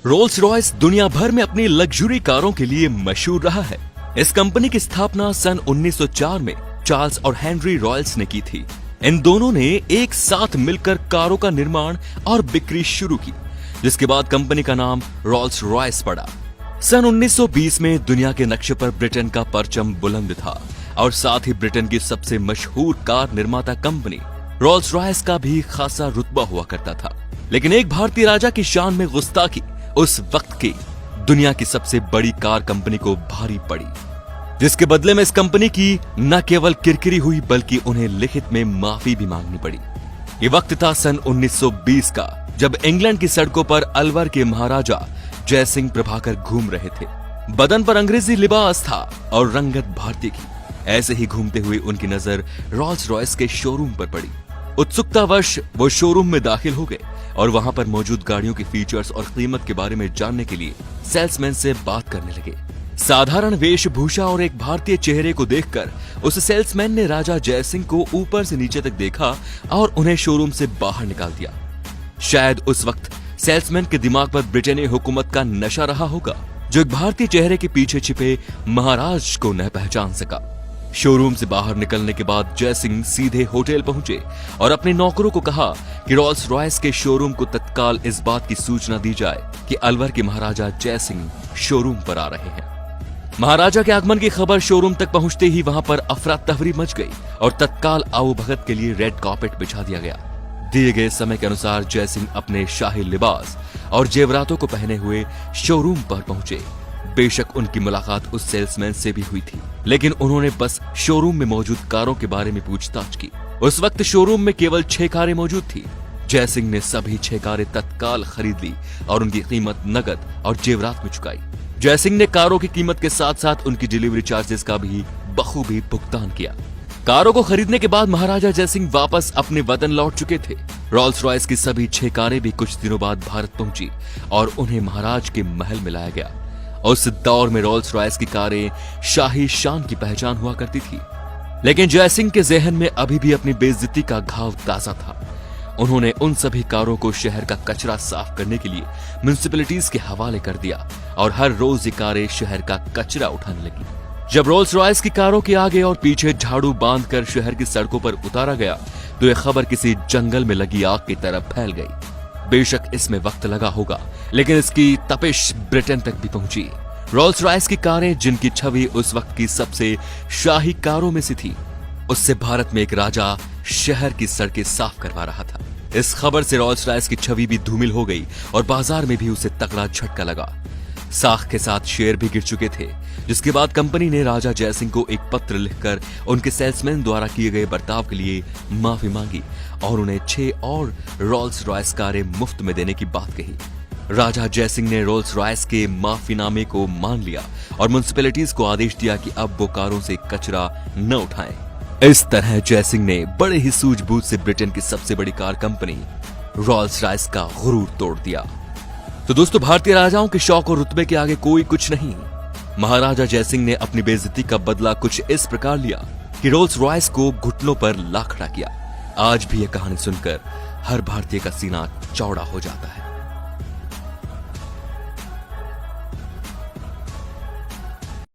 Rolls Royce दुनिया भर में अपनी लग्जरी कारों के लिए मशहूर रहा है। इस कंपनी की स्थापना सन 1904 में चार्ल्स और हेनरी रॉयल्स ने की थी। इन दोनों ने एक साथ मिलकर कारों का निर्माण और बिक्री शुरू की, जिसके बाद कंपनी का नाम रोल्स रॉयस पड़ा। सन 1920 में दुनिया के नक्शे पर ब्रिटेन का परचम बुलंद था और साथ ही ब्रिटेन की सबसे मशहूर कार निर्माता कंपनी रोल्स रॉयस का भी खासा रुतबा हुआ करता था। लेकिन एक भारतीय राजा की शान में गुस्ताखी उस वक्त की दुनिया की सबसे बड़ी कार कंपनी को भारी पड़ी, जिसके बदले में इस कंपनी की न केवल किरकिरी हुई बल्कि उन्हें लिखित में माफी भी मांगनी पड़ी। ये वक्त था सन 1920 का, जब इंग्लैंड की सड़कों पर अलवर के महाराजा जयसिंह प्रभाकर घूम रहे थे। बदन पर अंग्रेजी लिबास था और रंगत भारतीय की। ऐसे ही घूमते हुए उनकी नजर रोल्स रॉयस के शोरूम पर पड़ी। उत्सुकतावश वो शोरूम में दाखिल हो गए और वहां पर मौजूद गाड़ियों के फीचर्स और कीमत के बारे में जानने के लिए सेल्समैन से बात करने लगे। साधारण वेशभूषा और एक भारतीय चेहरे को देखकर उस सेल्समैन ने राजा जयसिंह को ऊपर से नीचे तक देखा और उन्हें शोरूम से बाहर निकाल दिया। शायद उस वक्त सेल्समैन के दिमाग पर ब्रिटेनी हुकूमत का नशा रहा होगा, जो एक भारतीय चेहरे के पीछे छिपे महाराज को न पहचान सका। शोरूम से बाहर निकलने के बाद जयसिंह सीधे होटल पहुंचे और अपने नौकरों को कहा कि रोल्स रॉयस के शोरूम को तत्काल इस बात की सूचना दी जाए कि अलवर के महाराजा जयसिंह शोरूम पर आ रहे हैं। महाराजा के आगमन की खबर शोरूम तक पहुंचते ही वहां पर अफरा तफरी मच गई और तत्काल आओ भगत के लिए रेड कार्पेट बिछा दिया गया। दिए गए समय के अनुसार जयसिंह अपने शाही लिबास और जेवरातों को पहने हुए शोरूम पर पहुंचे। बेशक उनकी मुलाकात उस सेल्समैन से भी हुई थी, लेकिन उन्होंने बस शोरूम में मौजूद कारों के बारे में पूछताछ की। उस वक्त शोरूम में केवल 6 कारें मौजूद थी। जयसिंह ने सभी 6 कारें तत्काल खरीद ली और उनकी कीमत नकद और जेवरात में चुकाई। जयसिंह ने कारों की कीमत के साथ साथ उनकी डिलीवरी चार्जेस का भी बखूबी भुगतान किया। कारों को खरीदने के बाद महाराजा जयसिंह वापस अपने वतन लौट चुके थे। रोल्स रॉयस की सभी 6 कारें भी कुछ दिनों बाद भारत पहुंची और उन्हें महाराज के महल में लाया गया। उस दौर में रोल्स रॉयस की कारें शाही शान की पहचान हुआ करती थी, लेकिन जयसिंह के जहन में अभी भी अपनी बेइज्जती का घाव ताजा था। उन्होंने उन सभी कारों को शहर का कचरा साफ करने के लिए म्युनिसिपैलिटीज के हवाले कर दिया और हर रोज ये कारें शहर का कचरा उठाने लगी। जब रोल्स रॉयस की कारों के आगे और पीछे झाड़ू बांधकर शहर की सड़कों पर उतारा गया तो यह खबर किसी जंगल में लगी आग की तरह फैल गई। बेशक इसमें वक्त लगा होगा, लेकिन इसकी तपिश ब्रिटेन तक भी पहुंची। रोल्स रॉयस की कारें, जिनकी छवि उस वक्त की सबसे शाही कारों में से थी, उससे भारत में एक राजा शहर की सड़कें साफ करवा रहा था। इस खबर से रोल्स रॉयस की छवि भी धूमिल हो गई और बाजार में भी उसे तगड़ा झटका लगा। साख के साथ शेयर भी गिर चुके थे, जिसके बाद कंपनी ने राजा जयसिंह को एक पत्र लिखकर उनके सेल्समैन द्वारा किए गए बर्ताव के लिए माफी मांगी और उन्हें 6 और रोल्स रॉयस कारें मुफ्त में देने की बात कही। राजा जयसिंह ने रोल्स रॉयस के माफीनामे को मान लिया और म्युनिसिपैलिटीज को आदेश दिया कि अब वो कारों से कचरा न उठाएं। इस तरह जयसिंह ने बड़े ही सूझबूझ से ब्रिटेन की सबसे बड़ी कार कंपनी रोल्स रॉयस का गुरूर तोड़ दिया। तो दोस्तों, भारतीय राजाओं के शौक और रुतबे के आगे कोई कुछ नहीं। महाराजा जयसिंह ने अपनी बेइज्जती का बदला कुछ इस प्रकार लिया कि रोल्स रॉयस को घुटनों पर ला खड़ा किया। आज भी यह कहानी सुनकर हर भारतीय का सीना चौड़ा हो जाता है।